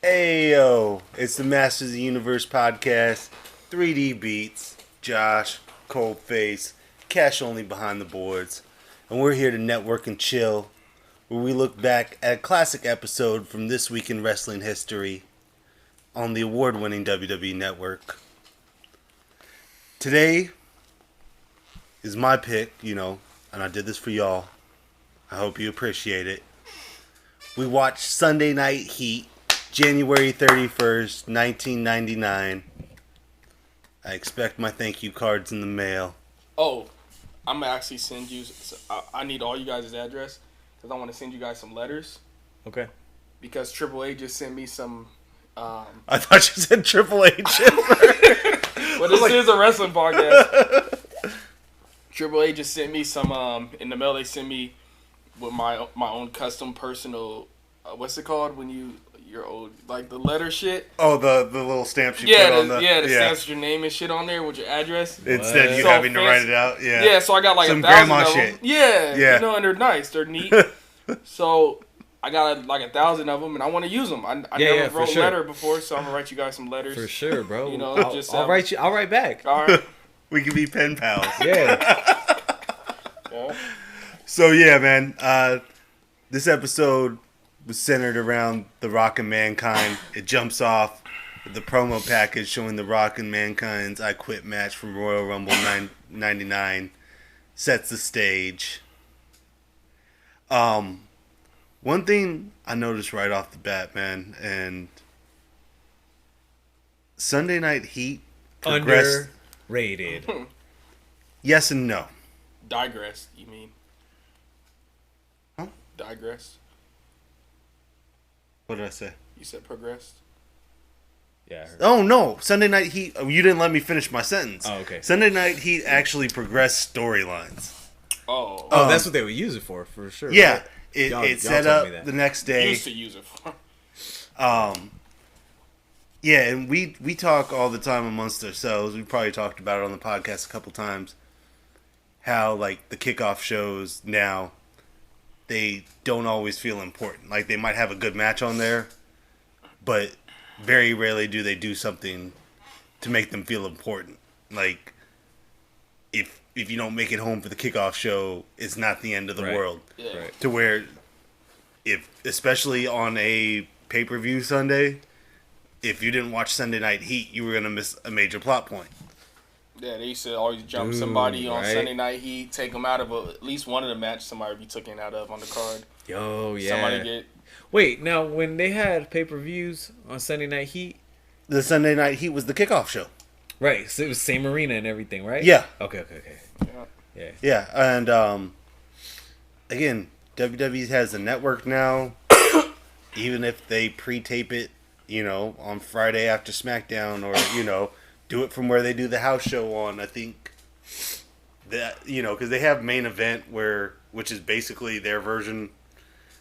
Ayo, it's the Masters of the Universe podcast, 3D Beats, Josh, Coldface, Cash Only behind the boards, and we're here to network and chill, where we look back at a classic episode from this week in wrestling history on the award-winning WWE Network. Today is my pick, and I did this for y'all. I hope you appreciate it. We watched Sunday Night Heat, January 31st, 1999. I expect my thank you cards in the mail. Oh, I'm going to actually send you... I need all you guys' address because I want to send you guys some letters. Okay. Because Triple H just sent me some... I thought you said Triple H. Well, this is a wrestling podcast. Triple H just sent me some... in the mail, they sent me with my own custom personal... what's it called when you're old, like the letter shit. Oh, the little stamps you put on the... the stamps with your name and shit on there with your address. Instead of you having to write it out. Yeah. Yeah, so I got like some 1,000 grandma of shit. them. Yeah, and they're nice. They're neat. So I got like 1,000 of them, and I want to use them. I never wrote a letter before, so I'm gonna write you guys some letters. For sure, bro. I'll write you. I'll write back. All right. We can be pen pals. Yeah. So yeah, man. This episode was centered around The Rock and Mankind. It jumps off with the promo package showing The Rock and Mankind's I Quit match from Royal Rumble 99. Sets the stage. One thing I noticed right off the bat, man, and Sunday Night Heat progressed. Underrated. Yes and no. Digress, you mean? Huh? Digress. What did I say? You said progressed? Yeah, I heard. Oh, no. Sunday Night Heat... Oh, you didn't let me finish my sentence. Oh, okay. Sunday Night Heat actually progressed storylines. Oh. Oh, that's what they would use it for sure. Yeah. Right? It set up the next day. Used to use it for. Yeah, and we talk all the time amongst ourselves. We probably talked about it on the podcast a couple times. How, like, the kickoff shows now... they don't always feel important. Like, they might have a good match on there, but very rarely do they do something to make them feel important. Like, if you don't make it home for the kickoff show, it's not the end of the world. Yeah. Right. To where, especially on a pay-per-view Sunday, if you didn't watch Sunday Night Heat, you were going to miss a major plot point. Yeah, they used to always jump somebody on Sunday Night Heat, take them out of at least one of the matches somebody would be taken out of on the card. Yo, yeah. Somebody get... Wait, now, when they had pay-per-views on Sunday Night Heat... The Sunday Night Heat was the kickoff show. Right, so it was same arena and everything, right? Yeah. Okay. Yeah. Yeah, and, again, WWE has a network now. Even if they pre-tape it, on Friday after SmackDown or, do it from where they do the house show on. I think that, because they have Main Event which is basically their version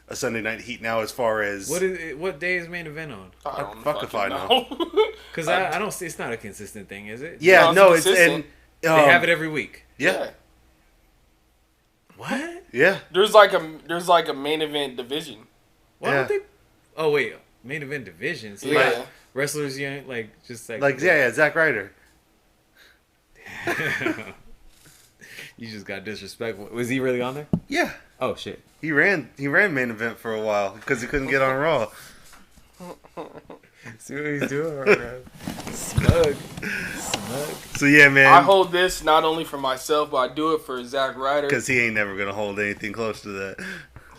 of Sunday Night Heat now as far as... What day is Main Event on? I don't fuck if I know. Because I don't see, it's not a consistent thing, is it? Yeah, no, it's... consistent. They have it every week. Yeah. What? Yeah. There's like a Main Event division. Why don't they... Oh, wait. Main Event division? So Yeah. like, wrestlers, just like... Yeah, Zack Ryder. You just got disrespectful. Was he really on there? Yeah. Oh, shit. He ran Main Event for a while because he couldn't get on Raw. See what he's doing right now. Smug. So yeah, man. I hold this not only for myself, but I do it for Zack Ryder. Because he ain't never going to hold anything close to that.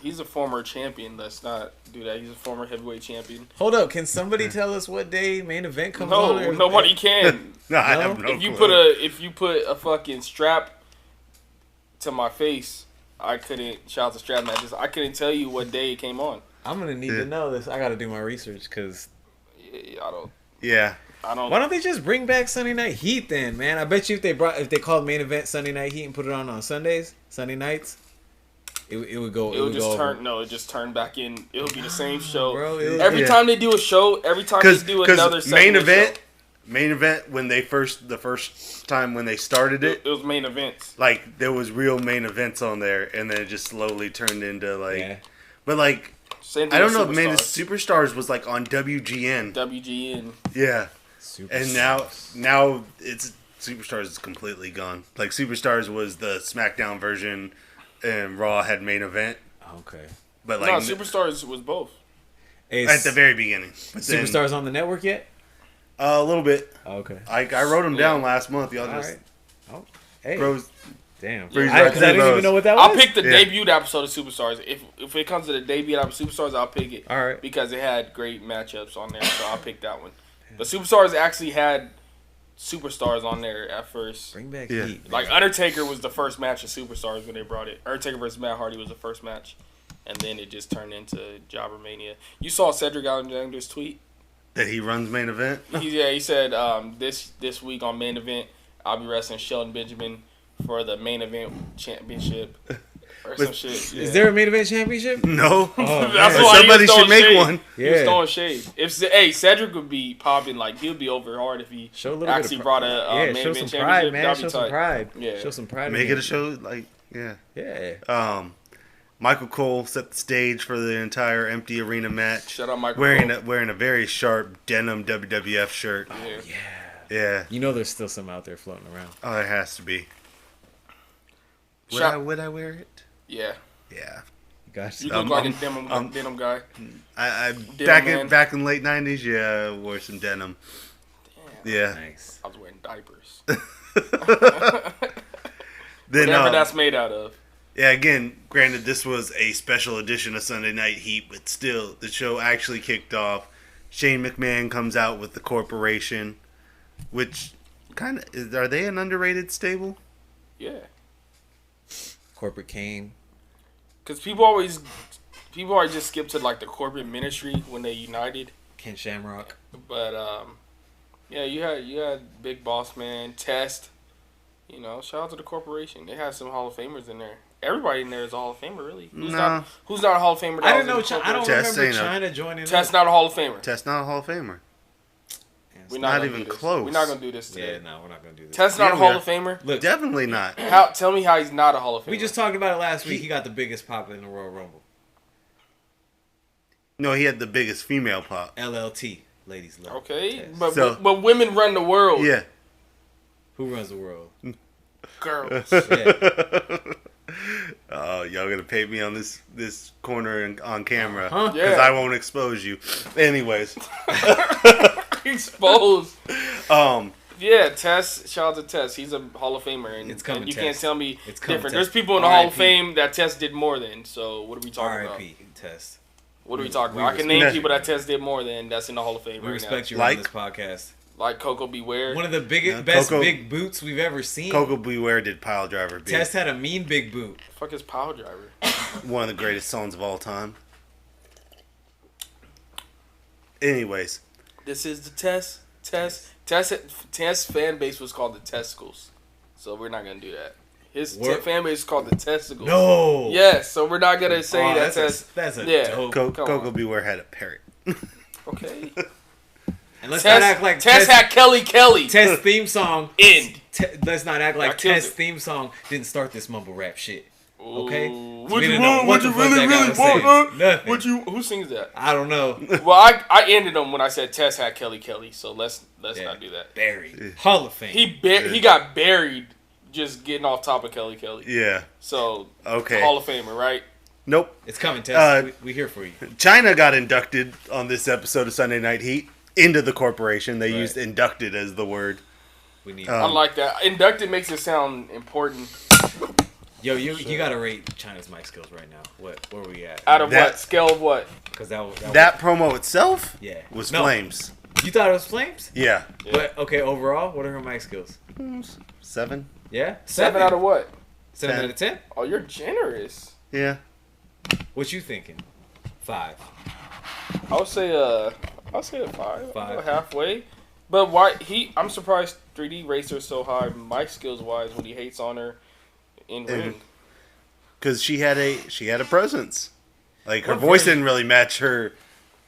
He's a former champion. Let's not do that. He's a former heavyweight champion. Hold up. Can somebody tell us what day Main Event comes on? No, nobody can. No, I have no If you clue. if you put a fucking strap to my face, I couldn't... Shout out to strap matches. I couldn't tell you what day it came on. I'm going to need to know this. I got to do my research because... I don't... Yeah. I don't... Why don't they just bring back Sunday Night Heat then, man? I bet you if they called Main Event Sunday Night Heat and put it on Sundays, Sunday nights, it would go. It would just turn. No, it just turned back in. It'll be the same show. Bro, every time they do a show, every time they do another Main Event when the first time when they started it was Main Events. Like there was real main events on there, and then it just slowly turned into like. Yeah. But like Same thing I don't know, with man. The Superstars. Superstars was like on WGN. WGN. Yeah. And now it's Superstars is completely gone. Like Superstars was the SmackDown version, and Raw had main event. Okay. But like Superstars was both. At the very beginning. But Superstars on the network yet? A little bit. Okay. I wrote them down last month. Y'all just right. Oh, hey. Bros. Damn. Because I didn't even know what that was. I'll pick the debut episode of Superstars. If it comes to the debut episode of Superstars, I'll pick it. All right. Because it had great matchups on there, so I'll pick that one. But Superstars actually had Superstars on there at first. Bring back Heat. Man. Like Undertaker was the first match of Superstars when they brought it. Undertaker versus Matt Hardy was the first match. And then it just turned into Jobber Mania. You saw Cedric Alexander's tweet? That he runs main event? He said this week on main event, I'll be wrestling Shelton Benjamin for the main event championship. Or some shit. Yeah. Is there a main event championship? No. Oh, that's why somebody should make one. Yeah. He was throwing shade. Cedric would be popping, like, he would be over hard if he actually brought a main show event some pride, championship. man. Show some pride. Yeah. Show some pride. Make it a show, like, yeah. Yeah. Michael Cole set the stage for the entire empty arena match. Shout out Michael Cole. Wearing a very sharp denim WWF shirt. Yeah. You know there's still some out there floating around. Oh, there has to be. Would I wear it? Yeah. Yeah. Gotcha. You look like a denim guy. Back in late 90s, yeah, I wore some denim. Damn. Yeah. Nice. I was wearing diapers. Whatever that's made out of. Yeah, again, granted, this was a special edition of Sunday Night Heat, but still, the show actually kicked off. Shane McMahon comes out with the Corporation, which kind of, are they an underrated stable? Yeah. Corporate Kane. Because people always just skip to like the corporate ministry when they united. Ken Shamrock. But yeah, you had Big Boss Man, Test. You know, shout out to the Corporation. They had some Hall of Famers in there. Everybody in there is a Hall of Famer, really. Who's not a Hall of Famer? I don't know. I don't remember China joining. Test not a Hall of Famer. Test not a Hall of Famer. We're not even close. We're not gonna do this today. Yeah, no, we're not gonna do this. Test not a Hall of Famer. Look, definitely not. Tell me how he's not a Hall of Famer. We just talked about it last week. He got the biggest pop in the Royal Rumble. No, he had the biggest female pop. LLT, ladies love. Okay, but women run the world. Yeah. Who runs the world? Girls. Yeah. Oh, y'all gonna pay me on this corner on camera Huh? because I won't expose you. Anyways, exposed. Yeah, Test. Shout out to Test. He's a Hall of Famer, and, it's coming, and you Test. can't tell me it's different. Test. There's people in the Hall of Fame that Test did more than. So what are we talking about? R.I.P. Test. What are we talking about? I can name people that Test did more than that's in the Hall of Fame. We respect you on this podcast. Like Coco Beware. One of the best big boots we've ever seen. Coco Beware did Pile Driver. Test had a mean big boot. Fuck is Pile Driver? One of the greatest songs of all time. Anyways. This is the Test fan base was called the Testicles. So we're not going to do that. His fan base is called the Testicles. No. Yes, so we're not going to say that Test. That's a dope. Coco Beware had a parrot. Okay. And let's not act like Test had Kelly. Test theme song. End. Let's not act like Test theme song didn't start this mumble rap shit. Okay? What you really want? Nothing. Who sings that? I don't know. Well, I ended them when I said Test had Kelly. So let's not do that. Buried. Hall of Fame. He got buried just getting off top of Kelly. Yeah. So okay. Hall of Famer, right? Nope. It's coming, Test. We here for you. China got inducted on this episode of Sunday Night Heat into the Corporation. They used inducted as the word. We need. I like that. Inducted makes it sound important. Yo, you gotta rate China's mic skills right now. Where are we at? Out of what? Scale of what? Because that promo itself was Flames. You thought it was Flames? Yeah. But, okay, overall, what are her mic skills? 7. Yeah? 7 out of what? 7 out of 10? Oh, you're generous. Yeah. What you thinking? 5. I would say a 5. Halfway. But I'm surprised 3D rates her so high mic skills wise when he hates on her in ring. Because she had a presence. Like her voice didn't really match her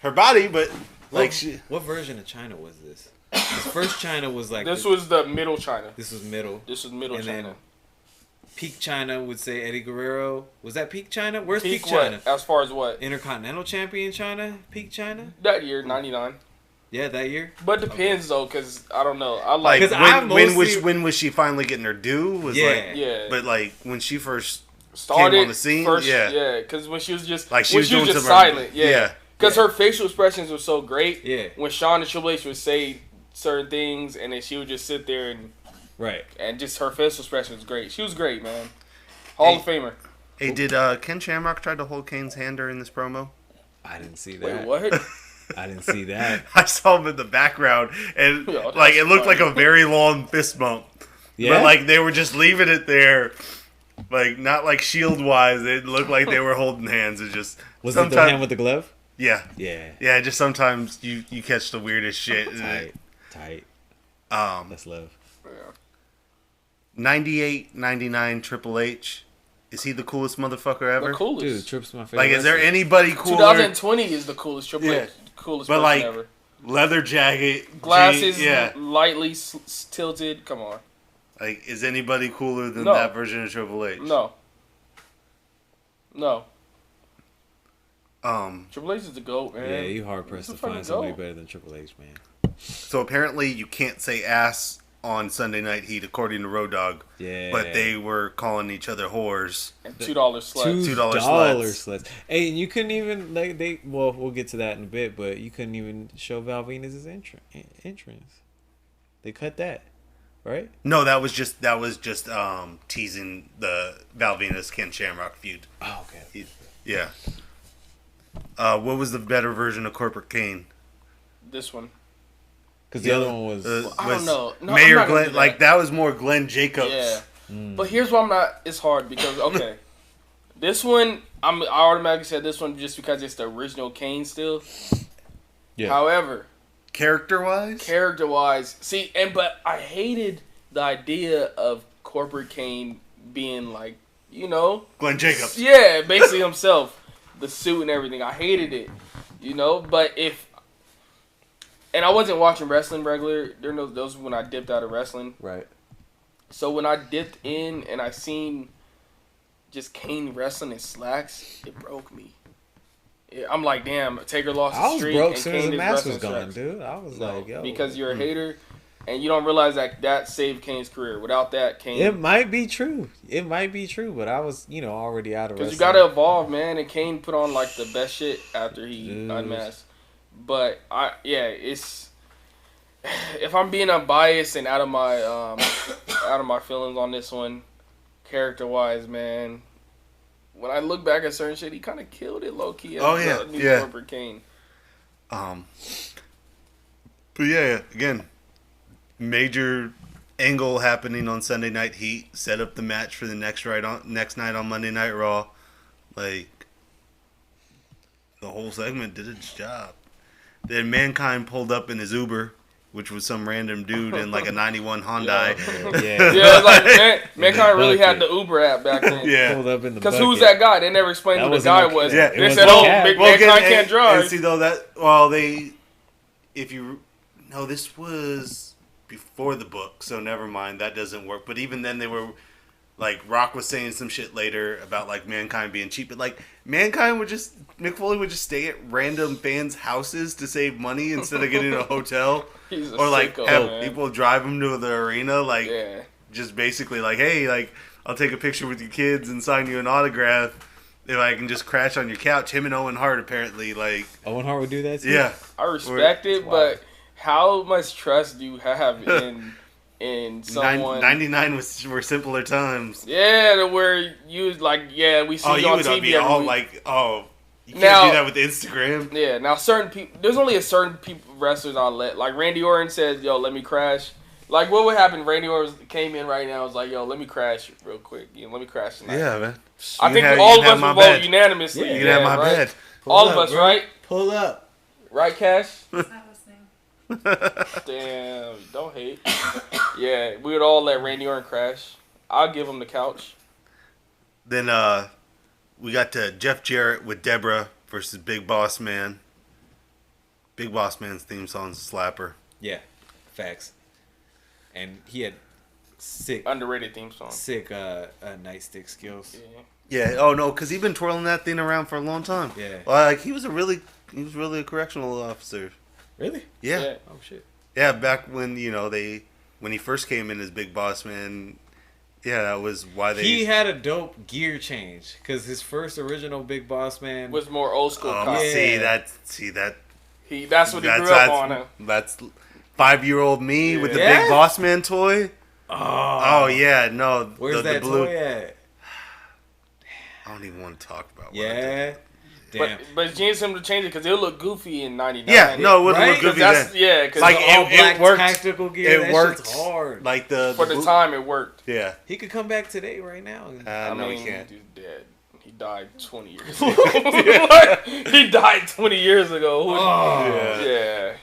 body, but what version of China was this? Because first China was like this was the middle China. This was middle. China. Peak China would say Eddie Guerrero. Was that Peak China? Where's Peak what? China? As far as what? Intercontinental champion China? Peak China? That year, 99. Yeah, that year. But depends though, because I don't know. I like when was she finally getting her due? But like when she first started came on the scene, because when she was just like she was just silent, because her facial expressions were so great. Yeah, when Shawn and Triple H would say certain things, and then she would just sit there and just her facial expression was great. She was great, man. Hall of Famer. Hey, did Ken Shamrock try to hold Kane's hand during this promo? I didn't see that. Wait, what? I didn't see that. I saw him in the background, and it looked like a very long fist bump. Yeah, but like they were just leaving it there, like not like shield wise. It looked like they were holding hands. It just was it the hand with the glove? Yeah, yeah. Just sometimes you catch the weirdest shit. Tight. That's love. Yeah. 98, 99 Triple H. Is he the coolest motherfucker ever? The coolest. Dude, Tripp's my favorite. Like, is there anybody cooler? 2020 is the coolest Triple H. Coolest person like, ever. Leather jacket. Glasses lightly tilted. Come on. Like, is anybody cooler than that version of Triple H? No. No. Triple H is the GOAT, man. Yeah, you hard pressed to find somebody better than Triple H, man. So apparently you can't say ass on Sunday Night Heat, according to Road Dogg. Yeah. But they were calling each other whores. And $2 sluts. $2 sluts. Hey, and you couldn't even we'll get to that in a bit, but you couldn't even show Val Venus' entrance. They cut that, right? No, that was just teasing the Val Venus Ken Shamrock feud. Oh, okay. Yeah. What was the better version of Corporate Kane? This one. Because the other one was I don't know. No, Mayor Glenn, that was more Glenn Jacobs. Yeah. But here's why I'm not. It's hard because this one I automatically said this one just because it's the original Kane still. Yeah. However, character wise, see, but I hated the idea of Corporate Kane being like, Glenn Jacobs. Yeah, basically himself, the suit and everything. I hated it, But and I wasn't watching wrestling regular. Those when I dipped out of wrestling. Right. So when I dipped in and I seen just Kane wrestling in slacks, it broke me. I'm like, damn, Taker lost the streak. I was broke as soon as the mask was gone, dude. I was like, yo. Because you're a hater and you don't realize that saved Kane's career. Without that, Kane... It might be true, but I was, already out of wrestling. Because you got to evolve, man, and Kane put on, the best shit after he unmasked. But it's if I'm being unbiased and out of my feelings on this one, character wise, man. When I look back at certain shit, he kind of killed it low key. Corporate Kane. But yeah, again, major angle happening on Sunday Night Heat. Set up the match for the next night on Monday Night Raw. Like the whole segment did its job. Then Mankind pulled up in his Uber, which was some random dude in a 91 Hyundai. Mankind really had the Uber app back then. Yeah. Pulled up in the Because who's that guy? They never explained who the guy was. Yeah. They said, Mankind can't drive. And see, though, this was before the book, so never mind. That doesn't work. But even then, they were... Rock was saying some shit later about, Mankind being cheap. But, Mick Foley would just stay at random fans' houses to save money instead of getting a hotel. He's a or, sicko, have man. people drive him to the arena. Just basically, hey, I'll take a picture with your kids and sign you an autograph if I can just crash on your couch. Him and Owen Hart, apparently, Owen Hart would do that, too? Yeah. I respect it, but how much trust do you have in someone? 99 were simpler times. Yeah, where you we see you on TV. You can't do that with Instagram. Yeah, now certain people, there's only a certain wrestlers I'll let. Randy Orton said, "Yo, let me crash." What would happen? Randy Orton came in right now. Was like, "Yo, let me crash real quick. Let me crash tonight." Yeah, man. I think all of us would vote unanimously. Yeah, you can have my bed. All of us, right? Pull up, right, Cash? Not listening. Damn, don't hate. Yeah, we would all let Randy Orton crash. I'll give him the couch. Then we got to Jeff Jarrett with Deborah versus Big Boss Man. Big Boss Man's theme song's a slapper. Yeah, facts. And he had Sick. Underrated theme song. Sick nightstick skills. Yeah. Yeah. Oh no, because he's been twirling that thing around for a long time. Yeah. Like he was really a correctional officer. Really? Yeah. Oh shit. Yeah. Back when when he first came in as Big Boss Man. Yeah, that was why they. He had a dope gear change because his first original Big Boss Man Was more old school. Yeah. See that. That's what he grew up on. That's 5-year-old me with the Yeah? Big Boss Man toy. Oh Yeah, no. Where's the that blue, toy at? I don't even want to talk about. Yeah. Damn. But it's changed him to change it because it'll look goofy in '99. Yeah, no, it wouldn't Right? look goofy That's then. yeah. Because Like, all black it worked. tactical gear. It that worked. shit's hard. Like for the blue- time it worked. Yeah. He could come back today, right now. I No, mean, he can't. Dude's dead. He died 20 years ago. He died 20 years ago. Oh. Yeah.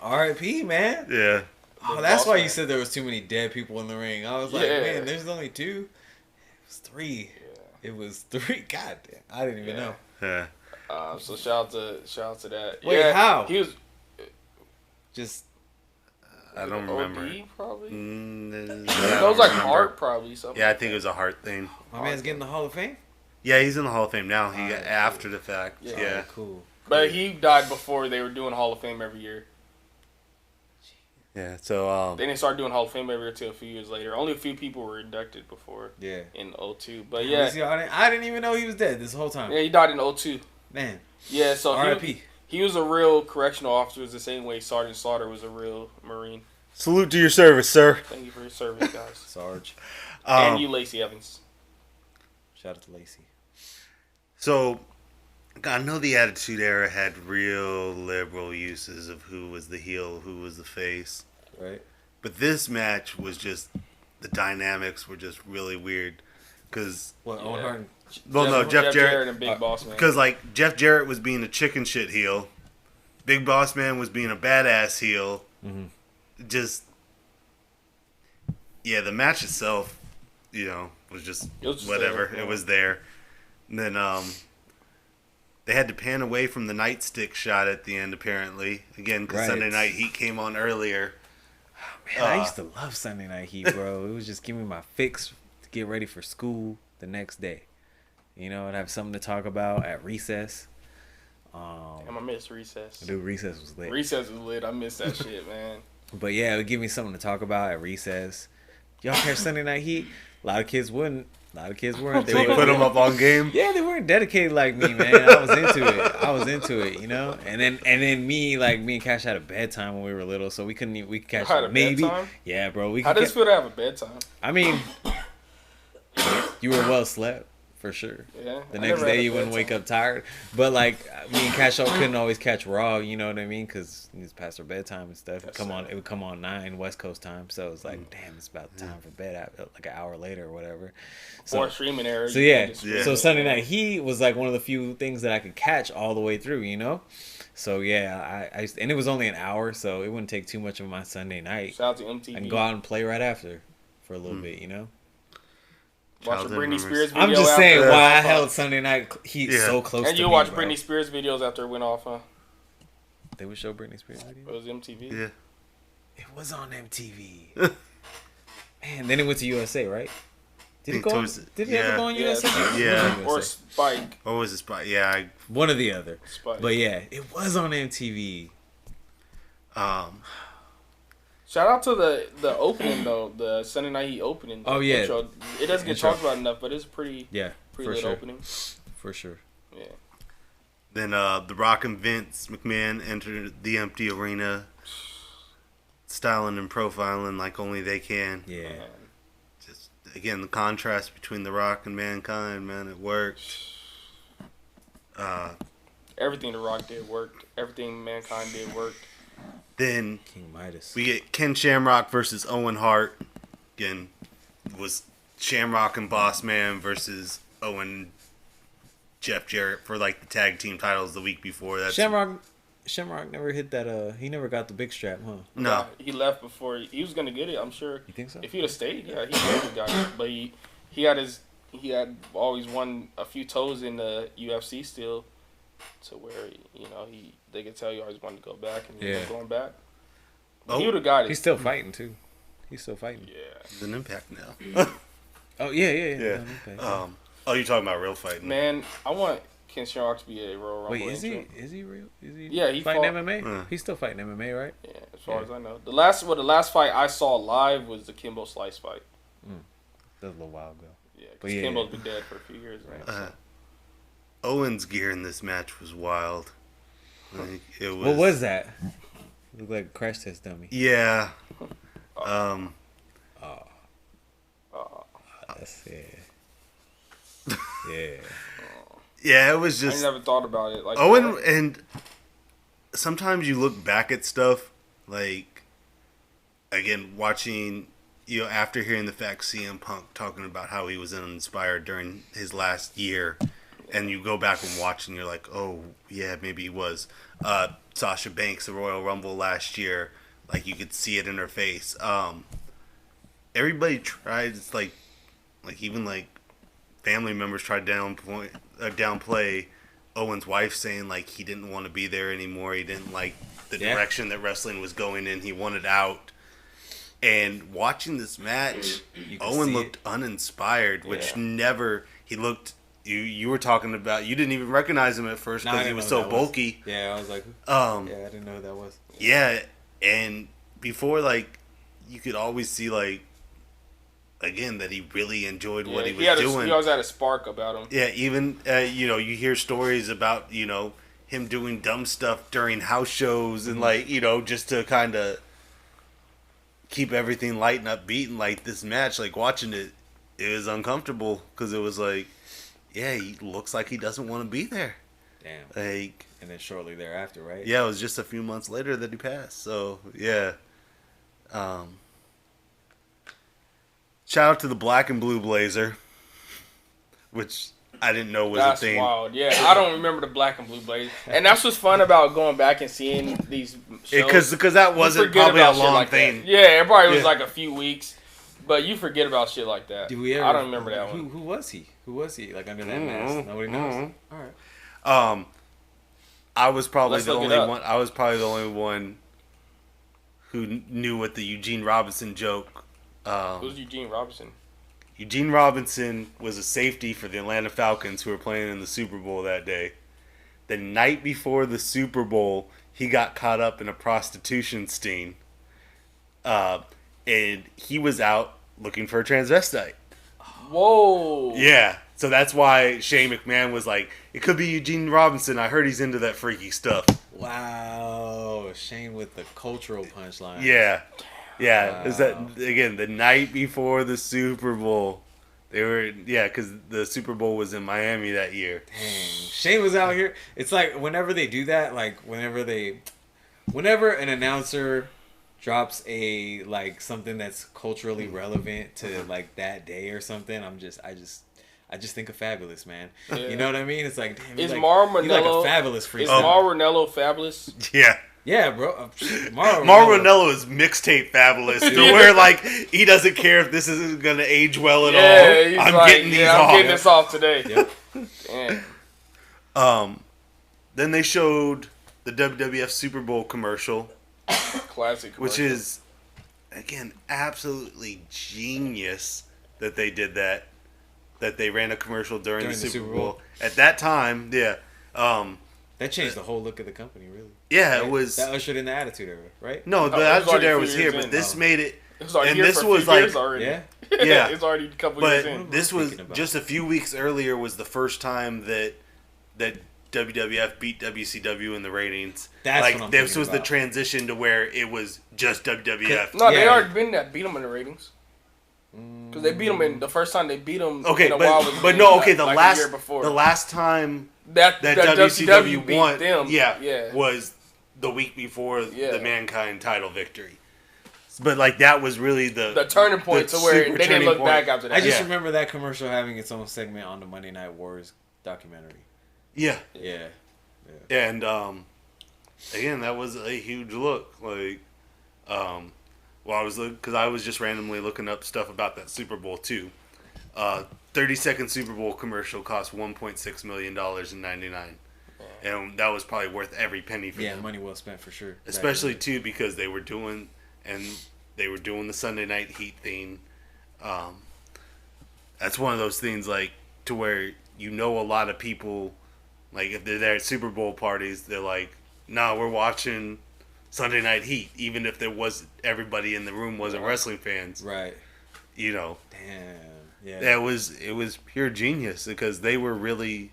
R.I.P. Man. Yeah. Oh, that's Boss why Man. you said there was too many dead people in the ring. I was like, Yeah. man, there's only 2. It was 3. Yeah. It was 3. God damn, I didn't even know. Yeah. So shout out to that. Wait, yeah, how? He was Just I don't remember. OD probably. Mm, That was like Hart probably something. Yeah, I think it was a heart thing. my man's getting the Hall of Fame. Yeah, he's in the Hall of Fame now. He got Alright, after the fact. Yeah. Yeah. Oh, cool. But he died before they were doing Hall of Fame every year. Yeah. So They didn't start doing Hall of Fame every year until a few years later. Only a few people were inducted before Yeah. in 02. But Yeah. yeah, I didn't even know he was dead this whole time. yeah, he died in 02. Man. Yeah, so R.I.P. he was a real correctional officer. It was the same way Sergeant Slaughter was a real Marine. salute to your service, sir. Thank you for your service, guys. Sarge. And you, Lacey Evans. Shout out to Lacey. So, I know the Attitude Era had real liberal uses of who was the heel, who was the face. Right. But this match was just, the dynamics were just really weird. Because, What, Yeah. Owen Hart? and- well, no, Jeff Jarrett. and Big Boss Man. Because, like, Jeff Jarrett was being a chicken shit heel. Big Boss Man was being a badass heel. Mhm. Just, yeah, the match itself, was just It was just whatever. there, yeah. It was there. And then, they had to pan away from the nightstick shot at the end, apparently. Again, because Right. Sunday Night Heat came on earlier. Man, I used to love Sunday Night Heat, bro. It was just giving me my fix to get ready for school the next day. I'd have something to talk about at recess. Damn, I miss Recess. Dude, recess was lit. Recess was lit. I miss that shit, man. But yeah, it would give me something to talk about at recess. Y'all catch Sunday Night Heat? A lot of kids wouldn't. A lot of kids weren't. They put them up on game. Yeah, they weren't dedicated like me, man. I was into it. And then me and Cash had a bedtime when we were little, so we couldn't even, we could catch Had a maybe. bedtime? Yeah, bro. How does it feel to have a bedtime? I mean, you were well slept for sure. Yeah. The I next never had day a you wouldn't bedtime. wake up tired. But like me and Cash couldn't always catch Raw, you know what I mean? Because it's past our bedtime and stuff. That's It would come on 9 West Coast time, so it was like, damn, it's about time for bed. Like an hour later or whatever. Before streaming era. So you yeah, can't just- Yeah. so Sunday Night Heat was like one of the few things that I could catch all the way through, So yeah, and it was only an hour, so it wouldn't take too much of my Sunday night. Shout out to MTV. I can go out and play right after for a little bit, Watch a Childhood Britney memories. Spears video. I'm just after saying it why I went held off. Sunday Night Heat Yeah. so close And to you me, watch bro. Britney Spears videos after it went off, huh? They would show Britney Spears videos. It was MTV. Yeah. It was on MTV. Man, then it went to USA, right? Did it Think go? towards- Did it ever yeah. go on Yeah. USA? Yeah. It was on Or USA. Spike. What was the spot? Yeah, One or the other. Spike. But yeah, it was on MTV. Shout out to the opening though, the Sunday Night Heat opening. Oh, yeah. Intro. It doesn't get Intro. talked about enough, but it's pretty Yeah, pretty for lit sure. opening. For sure. Yeah. Then The Rock and Vince McMahon entered the empty arena, styling and profiling like only they can. Yeah. Man. Just again, the contrast between The Rock and Mankind, man, it worked. Everything The Rock did worked. Everything Mankind did worked. Then King Midas. we get Ken Shamrock versus Owen Hart. Again, was Shamrock and Boss Man versus Owen, Jeff Jarrett for like the tag team titles the week before. That's Shamrock never hit that. He never got the big strap, huh? no. He left before he was gonna get it. I'm sure. You think so? If he'd have stayed, yeah, he would have got it. But he had always won a few toes in the UFC still, to where they could tell you always wanted to go back and he was Yeah. going back. But Oh. he would have got it. He's still fighting too. He's still fighting. Yeah. He's an Impact now. Oh yeah. Yeah. Oh, you're talking about real fighting? Man, I want Ken Shamrock to be a Royal Rumble. Wait, is entrant. he real? Is he? Yeah, he fighting fought- MMA. He's still fighting MMA, right? Yeah, as far as I know. The last fight I saw live was the Kimbo Slice fight. That was a little while ago. Yeah, But because yeah. Kimbo's been dead for a few years, right? Owen's gear in this match was wild. Like, it was. What was that? Looked like a crash test dummy. Yeah. That's yeah. Yeah, it was just. I never thought about it like Owen, that. and sometimes you look back at stuff, like, again, watching, after hearing the fact CM Punk talking about how he was uninspired during his last year, and you go back and watch and you're like, oh, yeah, maybe he was. Sasha Banks, the Royal Rumble last year, like, you could see it in her face. Everybody tries, like even, like, family members tried to downplay Owen's wife, saying, like, he didn't want to be there anymore. He didn't like the direction that wrestling was going in. He wanted out. And watching this match, Owen looked uninspired, which never... He looked... You were talking about... You didn't even recognize him at first because he was so bulky. Yeah, I was like... I didn't know who that was. Yeah, and before, like, you could always see, like, again, that he really enjoyed what he was doing. He always had a spark about him. Yeah, even, you hear stories about, him doing dumb stuff during house shows and, like, just to kind of keep everything light and upbeat. And, like, this match, like, watching it, it was uncomfortable because it was like, yeah, he looks like he doesn't want to be there. Damn. Like, and then shortly thereafter, right? Yeah, it was just a few months later that he passed. So, yeah. Shout out to the Black and Blue Blazer, which I didn't know was a thing. That's wild. Yeah, I don't remember the Black and Blue Blazer. And that's what's fun about going back and seeing these shows. Because that wasn't probably a long like thing. That. Yeah, it probably was like a few weeks. But you forget about shit like that. I don't remember that one. Who was he? Who was he? Like under that mask? Nobody knows. All right. I was probably the only one. I was probably the only one who knew what the Eugene Robinson joke. Who's Eugene Robinson? Eugene Robinson was a safety for the Atlanta Falcons who were playing in the Super Bowl that day. The night before the Super Bowl, he got caught up in a prostitution sting. And he was out looking for a transvestite. Whoa. Yeah. So that's why Shane McMahon was like, it could be Eugene Robinson. I heard he's into that freaky stuff. Wow. Shane with the cultural punchline. Yeah. Yeah. Wow. Is that, again, the night before the Super Bowl. They were, because the Super Bowl was in Miami that year. Dang. Shane was out here. It's like whenever they do that, like whenever an announcer drops a like something that's culturally relevant to like that day or something, I just think of Fabulous, man. Yeah. You know what I mean? It's like, damn, is like, Mauro Ranallo like a fabulous freak. Is Mauro Ranallo fabulous? Yeah. Yeah, bro. Mauro Ranallo is mixtape fabulous. To where like he doesn't care if this isn't gonna age well at all. He's I'm like, getting these off. I'm getting this off today. Yep. Damn. Then they showed the WWF Super Bowl commercial. Classic commercial. Which is, again, absolutely genius that they did that. That they ran a commercial during the Super Bowl. At that time, that changed the whole look of the company, really. Yeah, right? It was... That ushered in the Attitude Era, right? No, the Attitude Era was here, but this made it... It was already here for a few years already. Yeah? Yeah. It's already a couple years in. But this was, just a few weeks earlier, was the first time that WWF beat WCW in the ratings. That's like, what I'm this was about. the transition to where it was just WWF. No, they already beat them in the ratings. Because they beat them the first time they beat them. Okay, in a while was the last time that WCW won, them, was the week before the Mankind title victory. But like that was really the turning point to where they didn't look back after that. I just remember that commercial having its own segment on the Monday Night Wars documentary. Yeah. And again, that was a huge look. Like, because I was just randomly looking up stuff about that Super Bowl too. 30-second Super Bowl commercial cost $1.6 million in '99, and that was probably worth every penny for them. Money well spent for sure. Especially too because they were doing, and they were doing the Sunday Night Heat thing. That's one of those things like to where a lot of people, like if they're there at Super Bowl parties, they're like, "No, we're watching Sunday Night Heat," even if everybody in the room wasn't wrestling fans. Right. Damn. Yeah. It was pure genius because they were really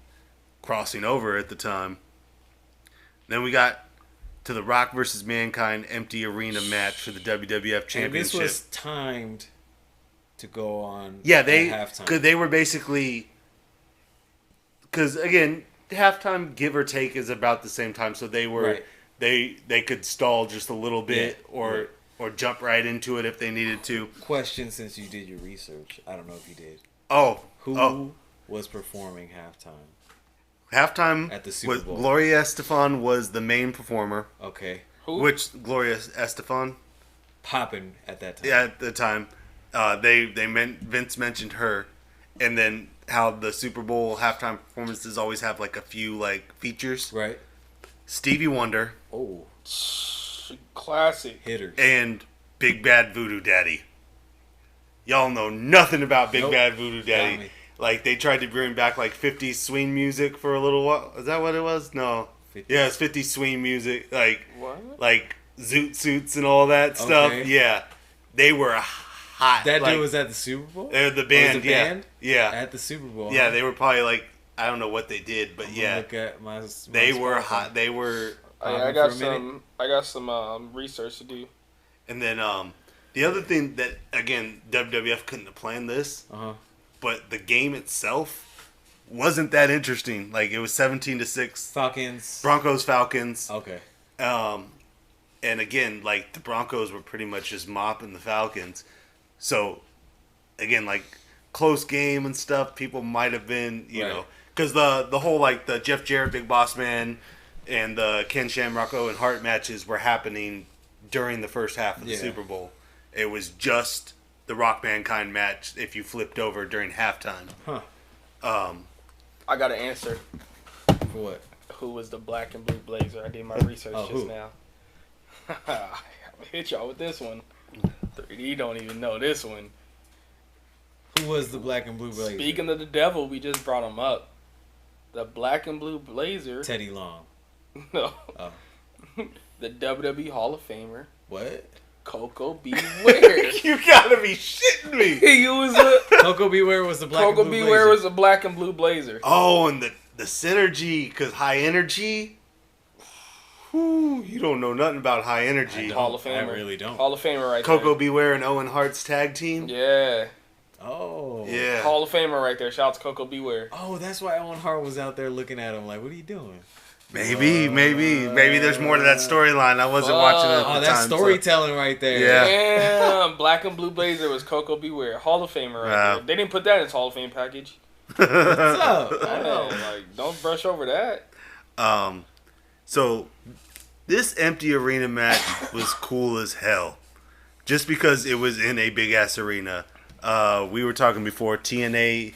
crossing over at the time. Then we got to the Rock versus Mankind empty arena match for the WWF Championship. And this was timed to go on. Yeah, at halftime. Cause they were basically, because again, halftime give or take is about the same time, so they were they could stall just a little bit or jump right into it if they needed to. Question: since you did your research, I don't know if you did. Who was performing halftime? Halftime at the Super Bowl. Gloria Estefan was the main performer. Okay. Who? Which Gloria Estefan? Popping at that time. Yeah, at the time. Vince mentioned her, and then how the Super Bowl halftime performances always have like a few like features. Right. Stevie Wonder. Oh. Classic. Hitters. And Big Bad Voodoo Daddy. Y'all know nothing about Big Bad Voodoo Daddy. Like they tried to bring back like 50s swing music for a little while. Is that what it was? No. 50s. Yeah, it's 50s swing music. Like what? Like zoot suits and all that stuff. Yeah. They were hot. That dude was at the Super Bowl? The band, yeah. At the Super Bowl. Yeah, they were probably like, I don't know what they did, but Look at my they were hot. They were. I got some research to do. And then the other thing that again WWF couldn't have planned this, but the game itself wasn't that interesting. Like it was 17-6. Falcons. Falcons. Okay. And again, like the Broncos were pretty much just mopping the Falcons. So, again, like close game and stuff, people might have been, you know, because the whole like the Jeff Jarrett Big Boss Man and the Ken Shamrock Owen Hart matches were happening during the first half of the Super Bowl. It was just the Rock Mankind match if you flipped over during halftime. I got an answer. For what? Who was the black and blue blazer? I did my research just now. I'll hit y'all with this one. 3D don't even know this one. Who was the black and blue blazer? Speaking of the devil, we just brought him up. The black and blue blazer. Teddy Long. No. Oh. The WWE Hall of Famer. What? Coco Beware. You gotta be shitting me. He was a Coco Beware was the black and blue blazer. Coco Beware was the black and blue blazer. Oh, and the synergy, because high energy. Whew, you don't know nothing about high energy. Hall of Famer. I really don't. Hall of Famer right Coco there. Beware and Owen Hart's tag team? Yeah. Oh. Yeah. Hall of Famer right there. Shout out to Coco Beware. Oh, that's why Owen Hart was out there looking at him like, what are you doing? Maybe there's more to that storyline. I wasn't watching it at the time. Oh, that's storytelling right there. Yeah. Damn, black and blue blazer was Coco Beware. Hall of Famer right there. They didn't put that in his Hall of Fame package. What's up? I know. Like, don't brush over that. So this empty arena match was cool as hell. Just because it was in a big ass arena. We were talking before, TNA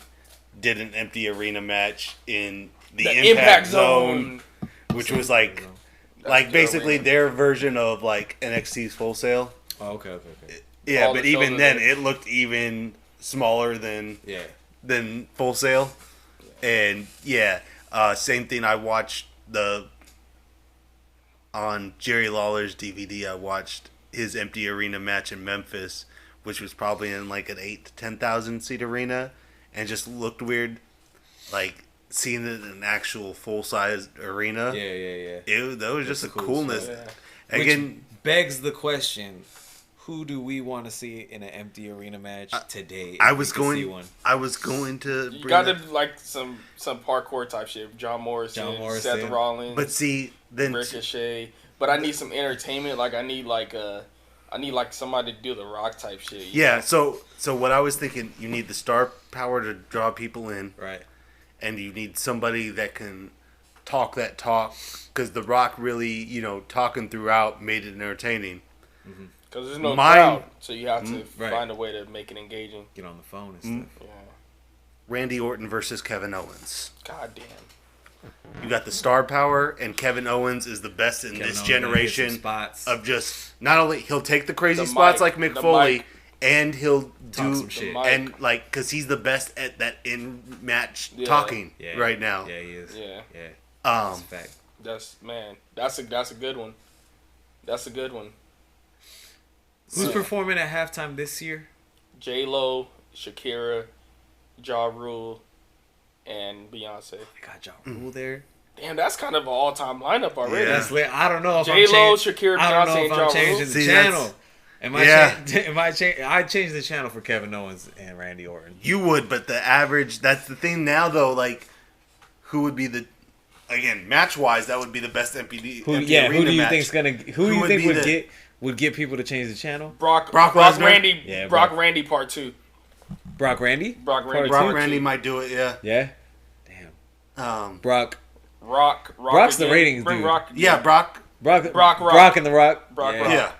did an empty arena match in the Impact Zone, which was like basically their version of like NXT's Full Sail. Oh, okay. Yeah, but even then it looked even smaller than Full Sail. And same thing. I watched on Jerry Lawler's DVD. I watched his empty arena match in Memphis, which was probably in like an 8,000 to 10,000 seat arena, and just looked weird. Like seeing it in an actual full size arena. That was just a coolness. Again, which begs the question: who do we want to see in an empty arena match today? I was going to. You got to like some parkour type shit. John Morrison, Seth Rollins. But see, then Ricochet. But I need some entertainment. Like I need somebody to do the Rock type shit. Yeah. So what I was thinking, you need the star power to draw people in, right? And you need somebody that can talk that talk, because the Rock really, talking throughout made it entertaining. Because there's no crowd, so you have to find a way to make it engaging. Get on the phone and stuff. Yeah. Randy Orton versus Kevin Owens. God damn. You got the star power, and Kevin Owens is the best in this generation of just not only he'll take the crazy spots like Mick Foley, and he'll do some shit. And like because he's the best at that in match talking right now. Yeah, he is. Yeah. That's a fact. That's a good one. That's a good one. Who's performing at halftime this year? J-Lo, Shakira, Ja Rule, and Beyonce. They got Ja Rule there. Damn, that's kind of an all-time lineup already. Yeah. That's lit. I don't know if J-Lo, Shakira, Beyonce, and Ja Rule. I'm changing the channel. I changed the channel for Kevin Owens and Randy Orton. You would, but the average. That's the thing now, though. Like, who would be the again match-wise? That would be the best MPD. Who do you think's gonna? Who do you think would get people to change the channel? Brock Randy. Yeah, Brock Randy Part 2. Brock Randy. Brock Randy. Brock Randy might do it. Yeah. Yeah. Damn. Brock's again. the ratings Bring dude. Rock. Yeah, Brock Rock. Brock and the Rock. Rock. Yeah.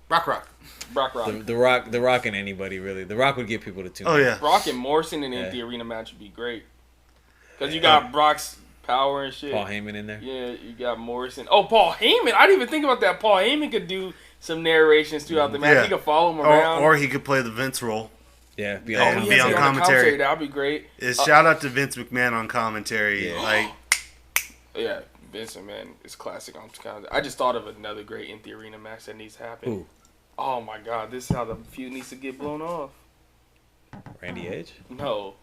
Rock. The Rock and anybody really. The Rock would get people to tune. Oh yeah. Brock and Morrison in the arena match would be great. Because you got Brock's power and shit. Paul Heyman in there. Yeah, you got Morrison. Oh, Paul Heyman. I didn't even think about that. Paul Heyman could do some narrations throughout the match. Yeah. He could follow him around. Or he could play the Vince role. Yeah, be on commentary. That would be great. Shout out to Vince McMahon on commentary. Yeah. Vince McMahon is classic on commentary. I just thought of another great in the arena match that needs to happen. Ooh. Oh my God, this is how the feud needs to get blown off. Randy Edge? No.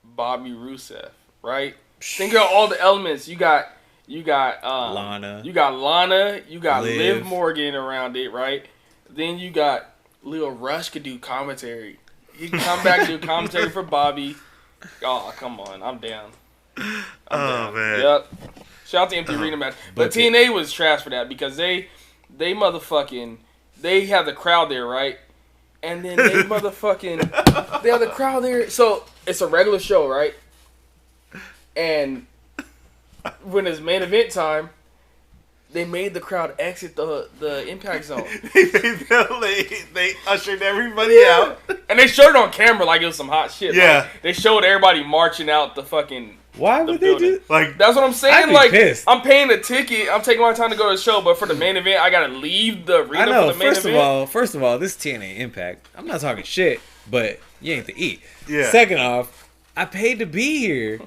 Bobby Rusev, right? Think of all the elements. You got Lana. You got Lana. You got Liv. Liv Morgan around it, right? Then you got Lil Rush could do commentary. He can come back and do commentary for Bobby. Oh, come on. I'm down. I'm down. Man. Yep. Shout out to Empty Arena match. But TNA was trash for that because they motherfucking, they have the crowd there, right? And then they motherfucking, they have the crowd there. So it's a regular show, right? And when it's main event time, they made the crowd exit the impact zone. they ushered everybody out. And they showed it on camera like it was some hot shit. Yeah. Like, they showed everybody marching out the fucking Why would they do like that's what I'm saying. I'd be like pissed. I'm paying a ticket, I'm taking my time to go to the show, but for the main event I gotta leave the arena I know, for the main event. First of all, this TNA Impact. I'm not talking shit, but you ain't to eat. Yeah. Second off, I paid to be here.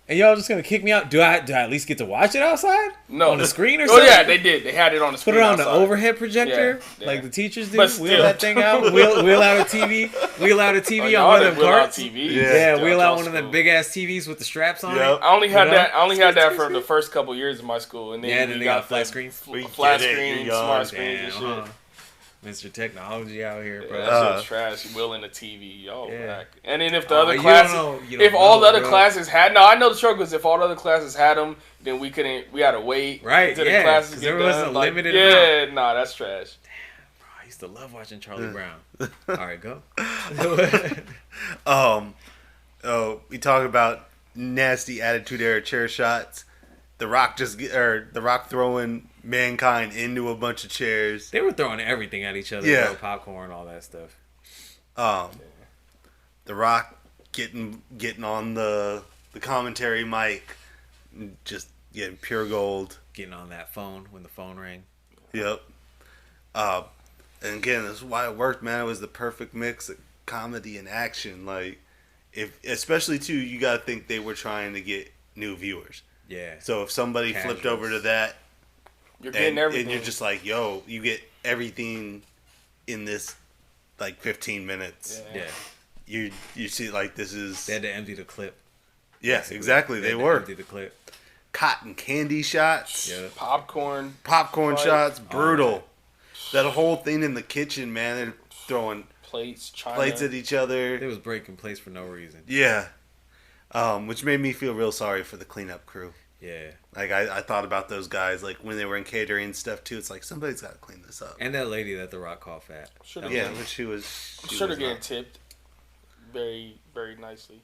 And y'all just gonna kick me out? Do I at least get to watch it outside? No. On the screen or something? Oh yeah, they did. They had it on the screen. Put it on outside. the overhead projector, Yeah. like the teachers do. But Wheel still. that thing out. Wheel out a TV. Wheel out a TV on one of them carts. Yeah, wheel out one of them big ass TVs with the straps on it. I only had that. I only had that for the first couple years of my school, and then then we they got the flat screens. Flat screen, smart screens, and shit. Damn, Mr. Technology out here, bro. That shit's trash. You wheeling the TV, yo. Yeah. And then if the other you classes, don't know, if all the other bro. classes had, no, I know the struggle is if all the other classes had them, then we couldn't. We had to wait. Right, Until yeah, the classes 'cause get there was done. a Like, limited yeah, nah, that's trash. Bro, I used to love watching Charlie Brown. All right, go. We talk about nasty attitude era chair shots. The Rock the Rock throwing Mankind into a bunch of chairs. They were throwing everything at each other. Yeah. Bro, popcorn, all that stuff. The Rock getting on the commentary mic, just getting pure gold. Getting on that phone when the phone rang. Yep. And again, this is why it worked, man. It was the perfect mix of comedy and action. Like, especially too, you gotta think they were trying to get new viewers. Yeah. So if somebody flipped over to that, You're getting everything. and you're just like, yo, you get everything in this like 15 minutes. Yeah. You see, like, this is. They had to empty the clip. Yes, exactly. They had to were. empty the clip. Cotton candy shots. Yeah. Popcorn Shots. Brutal. That whole thing in the kitchen, man. They're throwing plates at each other. They was breaking plates for no reason. Yeah. Which made me feel real sorry for the cleanup crew. Yeah. Like, I thought about those guys, like, when they were in catering and stuff, too. It's like, somebody's got to clean this up. And that lady that The Rock called fat. Yeah, but she was... I'm sure they're getting tipped very, very nicely.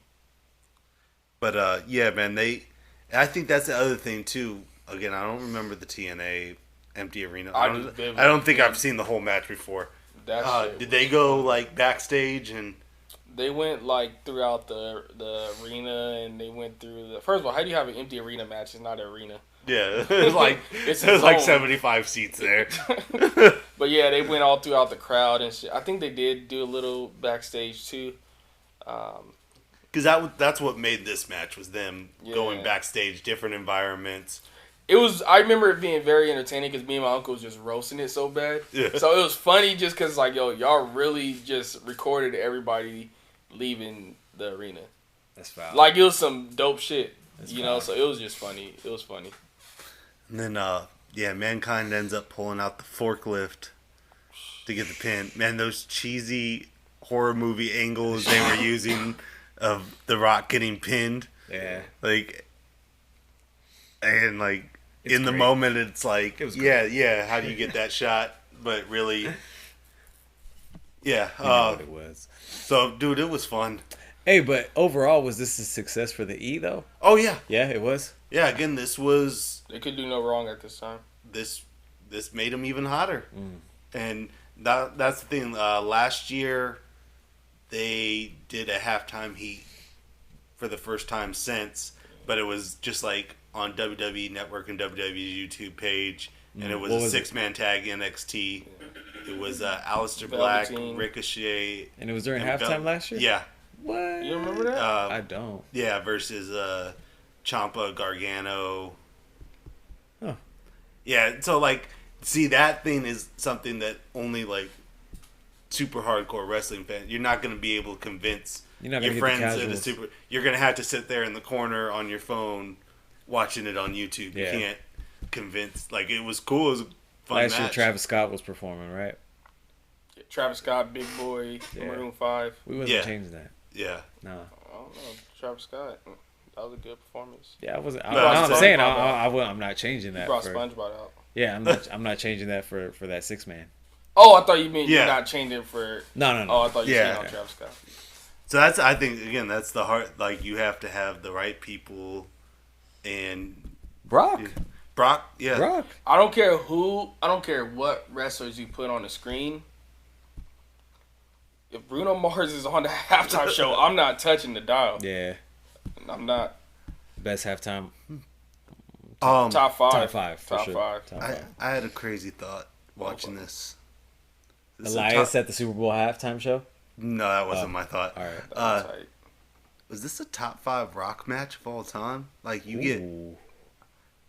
But, yeah, man, I think that's the other thing, too. Again, I don't remember the TNA empty arena. I don't think I've seen the whole match before. Did they go, like, backstage and... They went like throughout the arena, and they went through the. First of all, how do you have an empty arena match? It's not an arena. Yeah, it's like it's like 75 seats there. But yeah, they went all throughout the crowd and shit. I think they did do a little backstage too. Because that's what made this match was them going backstage, different environments. It was. I remember it being very entertaining because me and my uncle was just roasting it so bad. Yeah. So it was funny just because like y'all really just recorded everybody leaving the arena. That's foul. Like it was some dope shit. That's you foul. know, so it was just funny. It was funny. And then, Mankind ends up pulling out the forklift to get the pin. Man, those cheesy horror movie angles they were using of The Rock getting pinned. Yeah. Like, and like, It's in the great. moment, it's like, It was yeah, how do you get that shot? But really, yeah. You know what it was. So, dude, it was fun. Hey, but overall, was this a success for the E, though? Oh, yeah. Yeah, it was. Yeah, again, this They could do no wrong at this time. this made him even hotter. And that's the thing. Last year, they did a halftime heat for the first time since, but it was just like on WWE Network and WWE YouTube page, and it was a six-man tag NXT. It was Aleister Black, Velveteen. Ricochet. And it was during halftime last year? Yeah. What? You remember that? I don't. Yeah, versus Ciampa, Gargano. Huh. Yeah, so like, see, that thing is something that only like super hardcore wrestling fans. You're not going to be able to convince You're not your gonna get the friends that casuals. it's super. You're going to have to sit there in the corner on your phone watching it on YouTube. Yeah. You can't convince. Like, it was cool. It was a fun Last year, match. Travis Scott was performing, right? Travis Scott, Big Boy, Yeah. Maroon 5. We wasn't Yeah. changing that. Yeah. No. I don't know. Travis Scott. That was a good performance. Yeah, I wasn't. No, I'm I'm saying SpongeBob I'm not changing He that. brought For, SpongeBob out. yeah, I'm not changing that for that 6-man. Oh, I thought you meant Yeah. you're not changing for... No. Oh, I thought you were Yeah. saying on Travis Scott. So that's, I think, again, that's the heart. Like, you have to have the right people. And Brock. Brock, yeah. Brock. I don't care what wrestlers you put on the screen. If Bruno Mars is on the halftime show, I'm not touching the dial. Yeah. I'm not. Best halftime. Top five. Top five. For Top sure. five. Top I, five. I had a crazy thought watching this. This is a Elias top- at the Super Bowl halftime show. No, that wasn't my thought. All right. Uh, Tight. Was this a top 5 Rock match of all time? Like, you get, Ooh.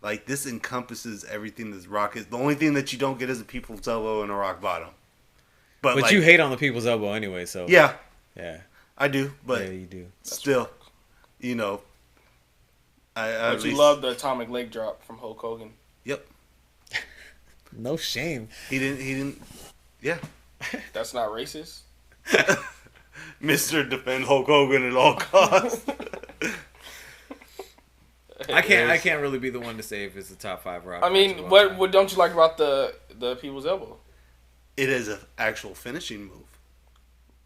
like, this encompasses everything that Rock is. The only thing that you don't get is a people's elbow and a rock bottom. But like, you hate on the people's elbow anyway, so Yeah, yeah, I do. But yeah, you do. still, you know, I But you love the atomic leg drop from Hulk Hogan. Yep. No shame. He didn't. Yeah. That's not racist. Mr. Defend Hulk Hogan at all costs. I can't really be the one to say if it's the top 5 Rock. I match mean, of all what time. what don't you like about the people's elbow? It is an actual finishing move.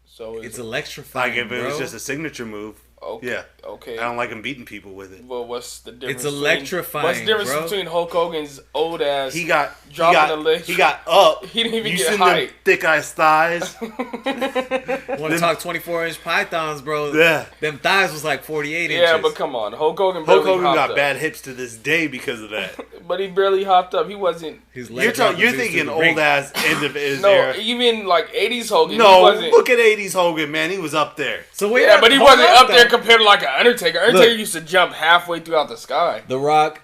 So It's it, electrifying, Like, if it bro. was just a signature move, okay. yeah. Okay. I don't like him beating people with it. Well, what's the difference? It's electrifying, What's the difference bro. between Hulk Hogan's old ass? He got Dropping the leg. He got up. He didn't even You get seen height. them thick ass thighs? Want to talk 24-inch pythons, bro? Yeah. Them thighs was like 48 inches. Yeah, but come on, Hulk Hogan Hulk barely Hogan hopped got up. bad hips to this day because of that. But he barely hopped up. He wasn't. His You're leg dropped you're into thinking the old ring. ass end of his No, era. even like 80s Hogan. he No, wasn't. look at 80s Hogan, man. He was up there. So wait, Yeah, but he hold wasn't on, up there though. compared to like an Undertaker. Undertaker Look. used to jump halfway throughout the sky. The Rock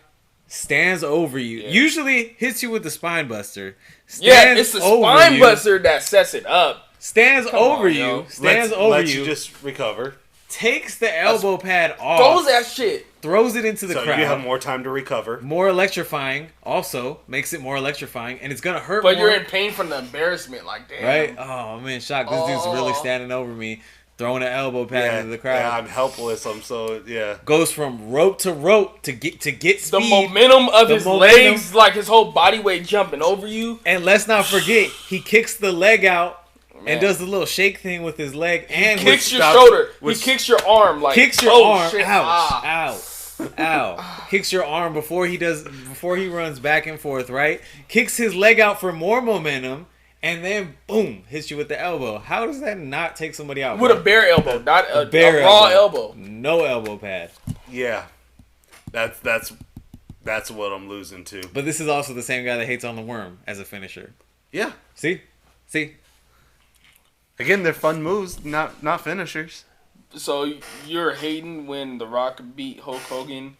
stands over you. Yeah. Usually hits you with the spine buster. Yeah, Stands it's the over spine you. buster that sets it up. Stands Come over on, you. yo. Stands Let's over let you. you just recover. Takes the elbow pad off. Throws that shit. Throws it into the So crowd. you have more time to recover. More electrifying. Also makes it more electrifying, and it's gonna hurt. But more, you're in pain from the embarrassment. Like, damn. right? Oh man, shock! This dude's really Oh. standing over me, throwing an elbow pad Yeah, into the crowd. yeah, I'm helpless. I'm so, yeah. Goes from rope to rope to get The speed. momentum of The his momentum. legs, like his whole body weight jumping over you. And let's not forget, he kicks the leg out Man. and does the little shake thing with his leg and Kicks your stop- shoulder. which- He kicks your arm. Like, kicks your oh, arm. Shit. Ouch! Ah. Ow! Kicks your arm before he runs back and forth. Right? Kicks his leg out for more momentum, and then boom, hits you with the elbow. How does that not take somebody out? With a bare elbow, not a raw elbow. No elbow pad. Yeah, that's what I'm losing to. But this is also the same guy that hates on the worm as a finisher. Yeah. See. Again, they're fun moves, not finishers. So you're hating when The Rock beat Hulk Hogan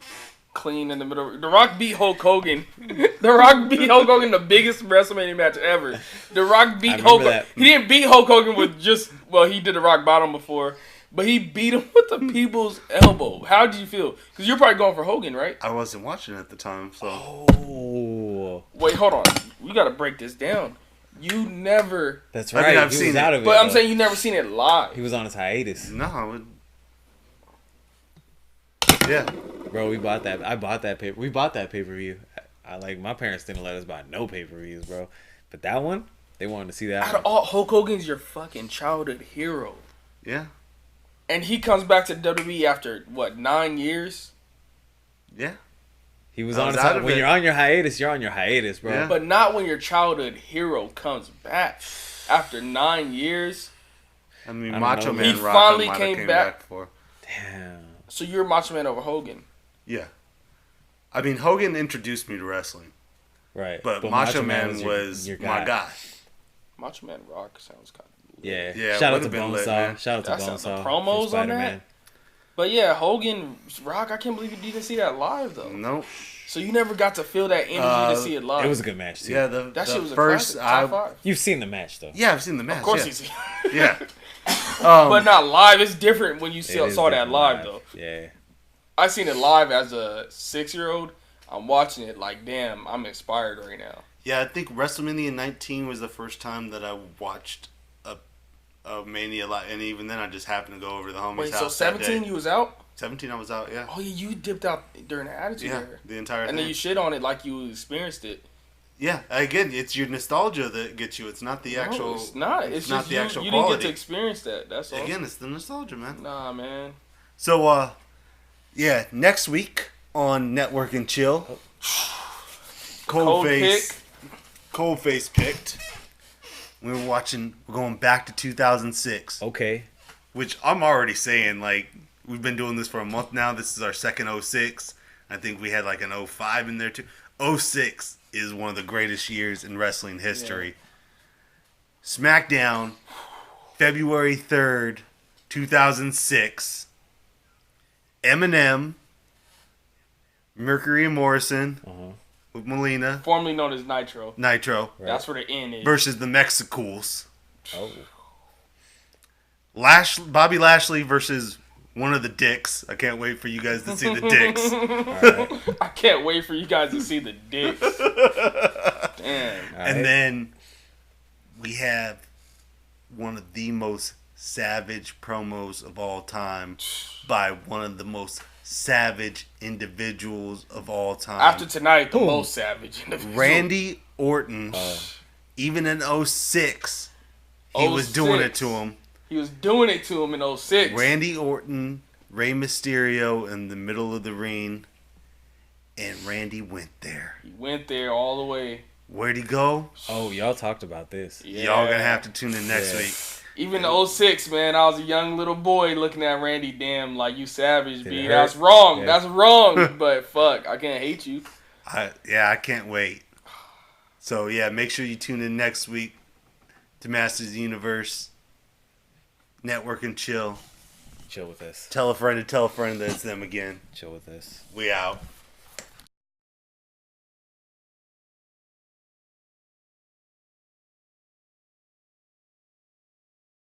clean in the middle. The Rock beat Hulk Hogan. The Rock beat Hulk Hogan the biggest WrestleMania match ever. The Rock beat Hulk Hogan. He didn't beat Hulk Hogan with just, well, he did the rock bottom before, but he beat him with the people's elbow. How did you feel? Because you're probably going for Hogan, right? I wasn't watching at the time, so. Oh. Wait, hold on. We got to break this down. You never. That's right. I've seen was it. out of it. But I'm saying you never seen it live. He was on his hiatus. No, I would. Yeah. Bro, we bought that. I bought that paper. We bought that pay-per-view. I like, my parents didn't let us buy no pay-per-views, bro. But that one, they wanted to see that Out of all, Hulk Hogan's your fucking childhood hero. Yeah. And he comes back to WWE after, what, 9 years? Yeah. He was on his hiatus. When you're on your hiatus, you're on your hiatus, bro. Yeah. But not when your childhood hero comes back after 9 years. I mean, I Macho don't know. Man He Rock finally might have came came back. back for. Damn. So you're Macho Man over Hogan. Yeah. I mean, Hogan introduced me to wrestling, Right. but Macho Man was your my guy. Macho Man Rock sounds kind of... Yeah. Yeah, Shout out would've to been lit, Bonesaw. man. Shout out to That's Bonesaw. the promos from on that? Spider-Man. But yeah, Hogan, Rock, I can't believe you didn't see that live, though. Nope. So you never got to feel that energy to see it live. It was a good match, too. Yeah, That shit was a first. classic, top 5. You've seen the match, though. Yeah, I've seen the match. Of course yeah. he's seen Yeah. But not live. It's different when you It saw is that different live, though. Yeah. I seen it live as a 6-year-old. I'm watching it like, damn, I'm inspired right now. Yeah, I think WrestleMania 19 was the first time that I watched a Mania live, and even then I just happened to go over to the homie's Wait, house. so 17 you was out? 17 I was out, yeah. Oh, yeah, you dipped out during the Attitude Yeah, Era. the entire And thing. then you shit on it like you experienced it. Yeah, again, it's your nostalgia that gets you. It's not the actual. No, it's not. It's not just the actual you didn't quality. get to experience that. That's all. Again, it's the nostalgia, man. Nah, man. So, yeah, next week on Network and Chill, Coldface picked. We're going back to 2006. Okay. Which I'm already saying, like, we've been doing this for a month now. This is our second 06. I think we had like an 05 in there too. 06 is one of the greatest years in wrestling history. Yeah. SmackDown, February 3rd, 2006. Eminem, Mercury and Morrison with Melina. Formerly known as Nitro. Right. That's where the N is. Versus the Mexicools. Oh. Bobby Lashley versus one of the dicks. I can't wait for you guys to see the dicks. Right. I can't wait for you guys to see the dicks. Damn. And then we have one of the most savage promos of all time by one of the most savage individuals of all time. After tonight, the most savage individual. Randy Orton, even in 06, he was doing it to him. He was doing it to him in 06. Randy Orton, Rey Mysterio in the middle of the ring, and Randy went there. He went there all the way. Where'd he go? Oh, y'all talked about this. Yeah. Y'all gonna have to tune in next week. Even 06, man, I was a young little boy looking at Randy. Damn, like, you savage, B. Hurt? That's wrong. Yeah. That's wrong. But fuck, I can't hate you. I can't wait. So yeah, make sure you tune in next week to Masters of the Universe. Network and Chill. Chill with us. Tell a friend to tell a friend that it's them again. Chill with us. We out.